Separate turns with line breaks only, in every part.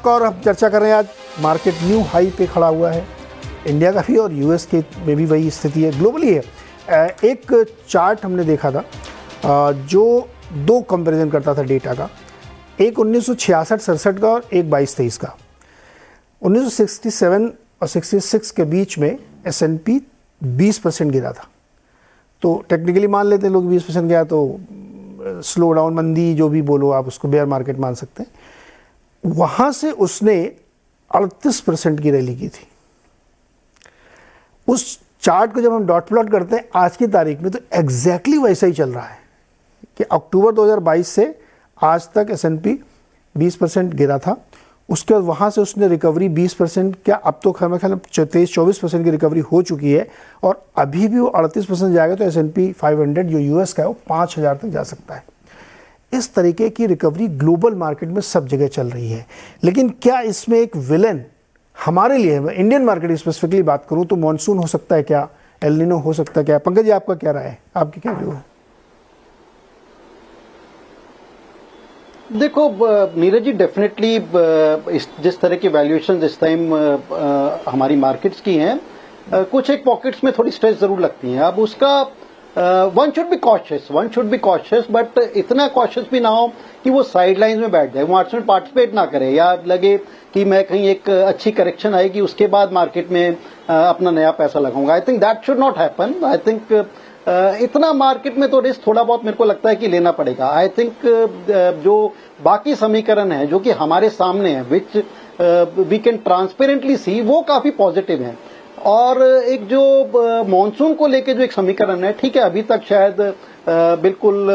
और हम चर्चा कर रहे हैं आज। मार्केट न्यू हाई पे खड़ा हुआ है, इंडिया का भी और यूएस के में भी वही स्थिति है, ग्लोबली है। एक चार्ट हमने देखा था जो दो कंपैरिजन करता था डेटा का, एक 1966-67 का और एक 22-23 का। 1967 और 66 के बीच में S&P 20% गिरा था। तो टेक्निकली मान लेते हैं लोग 20% गया तो स्लो डाउन, मंदी जो भी बोलो आप उसको, बेयर मार्केट मान सकते हैं। वहाँ से उसने 38% की रैली की थी। उस चार्ट को जब हम डॉट प्लॉट करते हैं आज की तारीख में तो एग्जैक्टली वैसा ही चल रहा है कि अक्टूबर 2022 से आज तक S&P 20% गिरा था। उसके बाद वहाँ से उसने रिकवरी 20%, क्या अब तो खैर 23-24% की रिकवरी हो चुकी है और अभी भी वो 38% जाएगा तो S&P 500 जो यूएस का है वो 5000 तक जा सकता है। इस तरीके की रिकवरी ग्लोबल मार्केट में सब जगह चल रही है। लेकिन क्या इसमें एक विलन हमारे लिए, इंडियन मार्केट स्पेसिफिकली बात करूं तो मॉनसून हो सकता है क्या, एल नीनो हो सकता है क्या? पंकज जी आपका क्या राय है, आपकी क्या व्यू है?
देखो नीरज जी, डेफिनेटली जिस तरह की वैल्यूएशन इस टाइम हमारी मार्केट्स की हैं, कुछ एक पॉकेट्स में थोड़ी स्ट्रेस जरूर लगती हैं। अब उसका one should be cautious, but इतना कॉशियस भी ना हो कि वो साइड लाइन्स में बैठ जाए, मार्केट में पार्टिसिपेट ना करे या लगे कि मैं कहीं एक अच्छी करेक्शन आएगी उसके बाद मार्केट में अपना नया पैसा लगाऊंगा। I think that should not happen. I think इतना मार्केट में तो रिस्क थोड़ा बहुत मेरे को लगता है कि लेना पड़ेगा। आई थिंक जो बाकी समीकरण है जो कि हमारे सामने है, विच वी कैन ट्रांसपेरेंटली सी, वो काफी पॉजिटिव है। और एक जो मॉनसून को लेके जो एक समीकरण है, ठीक है अभी तक शायद बिल्कुल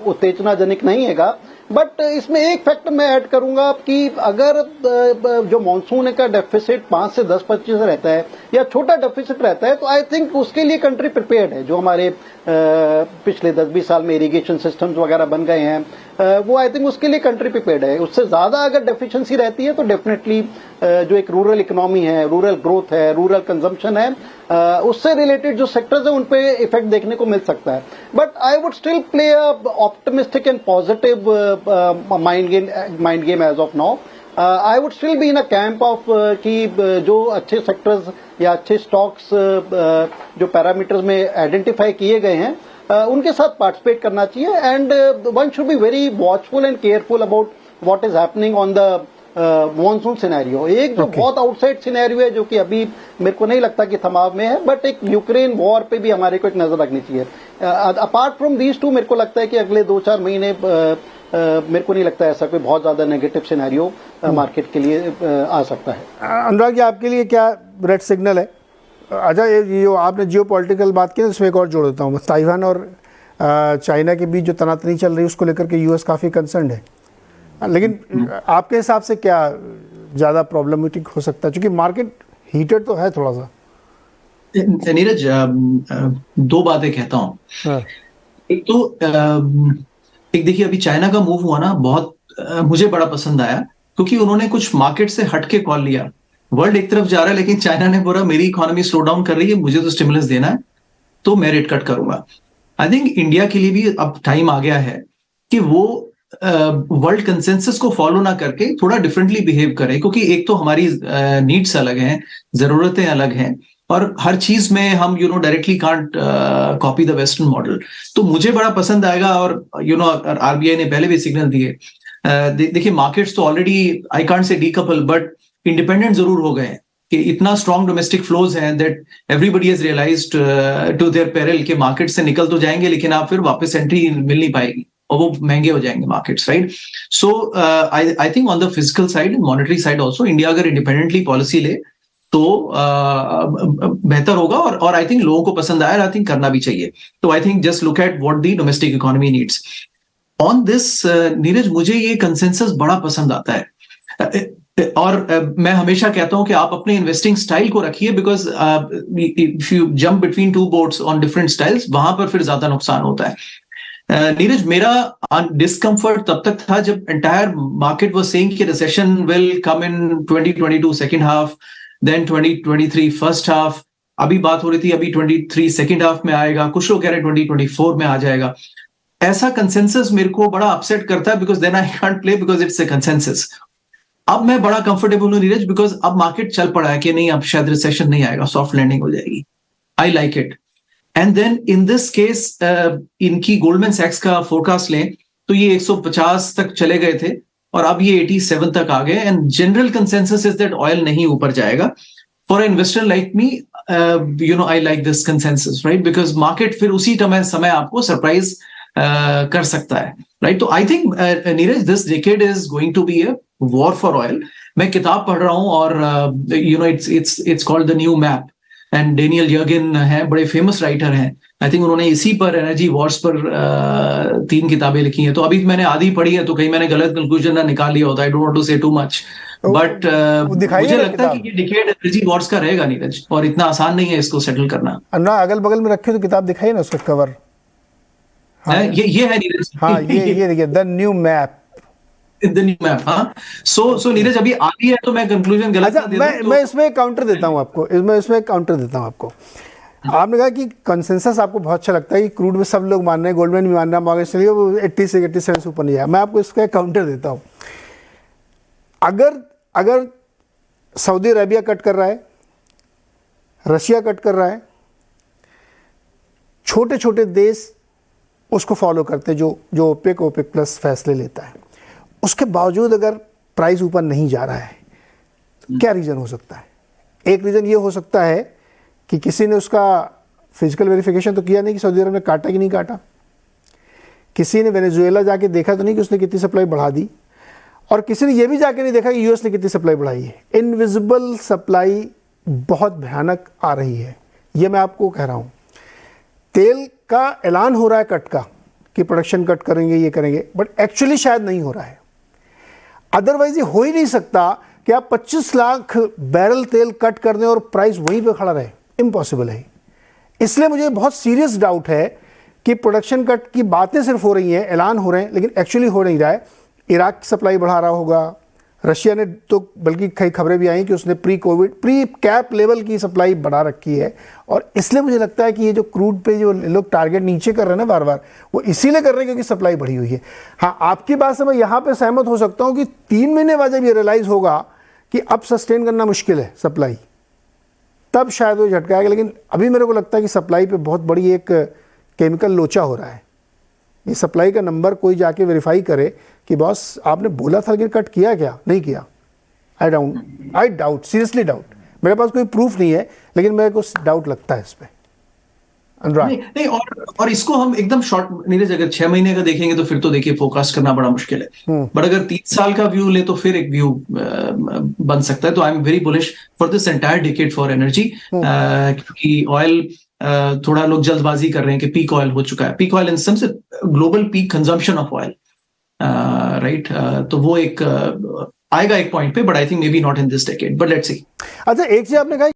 उत्तेजनाजनक नहीं हैगा, बट इसमें एक फैक्टर मैं ऐड करूंगा कि अगर जो मॉनसून का डेफिसिट 5 से 10% रहता है या छोटा डेफिसिट रहता है तो आई थिंक उसके लिए कंट्री प्रिपेयर्ड है। जो हमारे पिछले 10-20 साल में इरिगेशन सिस्टम्स वगैरह बन गए हैं, वो आई थिंक उसके लिए कंट्री प्रिपेयर्ड है। उससे ज्यादा अगर डेफिशिएंसी रहती है तो डेफिनेटली जो एक रूरल इकोनॉमी है, रूरल ग्रोथ है, रूरल कंजम्पशन है, उससे रिलेटेड जो सेक्टर्स हैं उन पे इफेक्ट देखने को मिल सकता है। But I would still play a optimistic and positive mind game as of now. I would still be in a camp of कि जो अच्छे सेक्टर्स या अच्छे स्टॉक्स जो पैरामीटर्स में आइडेंटिफाई किए गए हैं उनके साथ पार्टिसिपेट करना चाहिए। And one should be very watchful and careful about what is happening on the monsoon scenario. एक जो बहुत आउटसाइड सिनेरियो है जो कि अभी मेरे को नहीं लगता कि थमाव में है, बट एक यूक्रेन वॉर पे भी हमारे को एक नजर रखनी चाहिए। अपार्ट फ्रॉम दीज टू मेरे को लगता है कि अगले 2-4 महीने मेरे को नहीं लगता ऐसा कोई बहुत ज्यादा नेगेटिव सिनेरियो मार्केट के लिए आ सकता है।
अनुराग जी आपके लिए क्या रेड सिग्नल है? अच्छा, ये जो आपने जियो पॉलिटिकल बात की है इसमें एक और जोड़ देता हूँ। ताइवान और चाइना के बीच जो तनातनी चल रही है उसको लेकर के यूएस काफ़ी कंसर्न है, लेकिन आपके हिसाब से क्या ज़्यादा प्रॉब्लमेटिक हो सकता है, क्योंकि मार्केट हीटेड तो है थोड़ा सा?
नीरज, दो बातें कहता हूँ।
हाँ।
एक तो एक देखिए, अभी चाइना का मूव हुआ ना, बहुत मुझे बड़ा पसंद आया क्योंकि उन्होंने कुछ मार्केट से हटके कॉल लिया। वर्ल्ड एक तरफ जा रहा है लेकिन चाइना ने बोला मेरी इकोनॉमी स्लो डाउन कर रही है, मुझे तो स्टिमुलस देना है तो मैं रेट कट करूंगा। आई थिंक इंडिया के लिए भी अब टाइम आ गया है कि वो वर्ल्ड कंसेंसस को फॉलो ना करके थोड़ा डिफरेंटली बिहेव करें, क्योंकि एक तो हमारी नीड्स अलग हैं, जरूरतें अलग हैं और हर चीज में हम directly can't copy the western model. तो मुझे बड़ा पसंद आएगा और आरबीआई ने पहले भी सिग्नल दिए। देखिए मार्केट्स तो already I can't say decouple but independent जरूर हो गए कि इतना स्ट्रॉन्ग डोमेस्टिक फ्लोज हैं that everybody has realised to their peril के मार्केट से निकल तो जाएंगे लेकिन आप फिर वापस एंट्री मिल नहीं पाएगी और वो महंगे हो जाएंगे markets, right? So I think on the physical side, monetary side also, India अगर इंडिपेंडेंटली पॉलिसी ले तो बेहतर होगा और आई थिंक लोगों को पसंद आया, आई थिंक करना भी चाहिए। तो I think just look at what the domestic economy needs. On this Neeraj, मुझे ये कंसेंसस बड़ा पसंद आता है और मैं हमेशा कहता हूं कि आप अपने इन्वेस्टिंग स्टाइल को रखिए, because if you jump between two boats on different styles वहां पर फिर ज्यादा नुकसान होता है। नीरज, मेरा डिस्कम्फर्ट तब तक था जब एंटायर मार्केट वाज सेइंग कि recession will come in 2022 second half, then 2023 first half. अभी बात हो रही थी अभी 23 सेकंड हाफ में आएगा, कुछ लोग कह रहे हैं 2024 में आ जाएगा। ऐसा कंसेंसस मेरे को बड़ा अपसेट करता है because then I can't play because it's a consensus. अब मैं बड़ा कंफर्टेबल हूँ नीरज, बिकॉज अब मार्केट चल पड़ा है कि नहीं, अब शायद रिसेशन नहीं आएगा, सॉफ्ट लैंडिंग हो जाएगी. I like it. And then in this case इनकी गोल्डमैन सैक्स का फोरकास्ट लें तो ये 150 तक चले गए थे और अब ये 87 तक आ गए. And general consensus is that oil नहीं ऊपर जाएगा. For investor like me, I like this consensus, right, because market फिर उसी समय आपको सरप्राइज कर सकता है, राइट. तो I think Neeraj, this decade is going to be a war for oil. मैं किताब पढ़ रहा हूं और it's called the new map, and Daniel Yergin है, बड़े फेमस राइटर हैं. आई थिंक उन्होंने इसी पर, एनर्जी वॉर्स पर 3 किताबें लिखी हैं. तो अभी मैंने आधी पढ़ी है, तो कहीं मैंने गलत कंक्लूजन ना निकाल लिया होता. आई डोंट वांट टू से टू मच, बट मुझे लगता है कि ये डिकेड एनर्जी वॉर्स का रहेगा नीरज, और इतना आसान नहीं है इसको सेटल करना.
अन्ना अगल बगल में रखे तो किताब दिखाई ना उसका कवर.
हाँ, ये है नीरज.
हाँ, ये देखिए, the new map.
The new map. हाँ, सो नीरज अभी आधी है तो मैं कंक्लूजन गलत
अच्छा, मैं इसमें काउंटर देता हूँ आपको. इसमें काउंटर देता हूँ आपको. आपने कहा कि कंसेंसस आपको बहुत अच्छा लगता है कि क्रूड में सब लोग मान रहे हैं, गोल्डमैन भी मान रहा है, मॉर्गन स्टैनली वो 80 से 87 से ऊपर नहीं आया. मैं आपको इसका काउंटर देता हूँ. अगर सऊदी अरेबिया कट कर रहा है, रशिया कट कर रहा है, छोटे छोटे देश उसको फॉलो करते हैं, जो ओपेक प्लस फैसले लेता है, उसके बावजूद अगर प्राइस ऊपर नहीं जा रहा है, क्या रीज़न हो सकता है? एक रीज़न ये हो सकता है कि किसी ने उसका फिजिकल वेरिफिकेशन तो किया नहीं कि सऊदी अरब ने काटा कि नहीं काटा. किसी ने वेनेजुएला जाके देखा तो नहीं कि उसने कितनी सप्लाई बढ़ा दी, और किसी ने यह भी जाके नहीं देखा कि यूएस ने कितनी सप्लाई बढ़ाई है. इनविजिबल सप्लाई बहुत भयानक आ रही है, ये मैं आपको कह रहा हूँ. तेल का ऐलान हो रहा है कट का, कि प्रोडक्शन कट करेंगे, ये करेंगे, बट एक्चुअली शायद नहीं हो रहा है. अदरवाइज ये हो ही नहीं सकता कि आप 25 लाख बैरल तेल कट कर दें और प्राइस वहीं पे खड़ा रहे. इम्पॉसिबल है. इसलिए मुझे बहुत सीरियस डाउट है कि प्रोडक्शन कट की बातें सिर्फ हो रही हैं, ऐलान हो रहे हैं, लेकिन एक्चुअली हो नहीं रहा है. इराक की सप्लाई बढ़ा रहा होगा, रशिया ने तो बल्कि कई खबरें भी आई कि उसने प्री कैप लेवल की सप्लाई बढ़ा रखी है. और इसलिए मुझे लगता है कि ये जो क्रूड पे जो लोग टारगेट नीचे कर रहे हैं ना बार बार, वो इसीलिए कर रहे हैं क्योंकि सप्लाई बढ़ी हुई है. हाँ, आपकी बात से मैं यहाँ पे सहमत हो सकता हूँ कि 3 महीने बाद जब ये रियलाइज़ होगा कि अब सस्टेन करना मुश्किल है सप्लाई, तब शायद वो झटका आएगा. लेकिन अभी मेरे को लगता है कि सप्लाई पे बहुत बड़ी एक केमिकल लोचा हो रहा है. ये सप्लाई का नंबर कोई जाके वेरीफाई करे कि बॉस आपने बोला था लेकिन कट किया क्या, नहीं किया. I doubt, seriously doubt. मेरे पास कोई प्रूफ नहीं है, लेकिन मेरे को डाउट लगता है इस पे. अनुराग
नहीं, और इसको हम एकदम शॉर्ट, नीरज, अगर 6 महीने का देखेंगे तो फिर तो देखिए फोरकास्ट करना बड़ा मुश्किल है. बट अगर 3 साल का व्यू ले तो फिर एक व्यू बन सकता है. तो I am very bullish for this entire decade for energy, क्योंकि ऑयल थोड़ा लोग जल्दबाजी कर रहे हैं कि पीक ऑयल हो चुका है. Peak oil in sense global peak consumption of oil, right. तो वो एक आएगा एक पॉइंट पे, but I think may be not in this decade, but let's see.
अच्छा, एक चीज आपने कहा